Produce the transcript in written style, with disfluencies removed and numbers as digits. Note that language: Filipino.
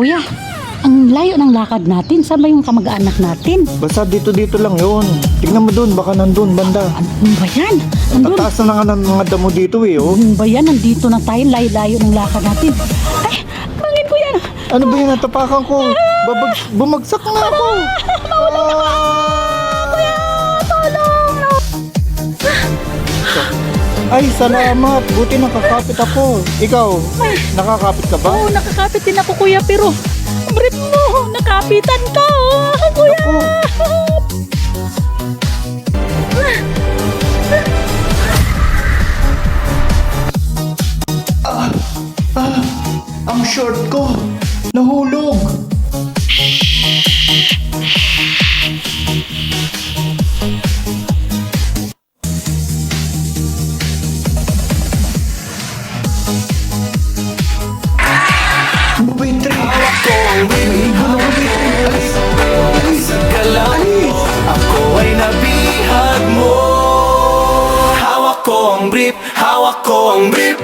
Kuya, ang layo ng lakad natin. Saan ba yung kamag-anak natin? Basta dito lang yun. Tingnan mo dun, baka nandun banda. Ano ba yan? Nandun. Tataas na nga ng mga damo dito oh. Ano ba yan? Nandito na tayo. Layo-layo ng lakad natin. Ay, bangin ko yan. Ano ba yun, natapakan ko? Bumagsak na ako. Kuya, tulong. Ay, salamat. Buti nakakapit ako. Ikaw, nakakapit ka ba? Oo, nakakapit din ako, kuya. Pero, brief mo, nakapitan ka. Kuya. Ako. Ang short ko. Nahulog. Bumitri. Ako ang sa galang mo, ako ay nabihag mo. Hawak ko ang brief, hawak ko ang brief.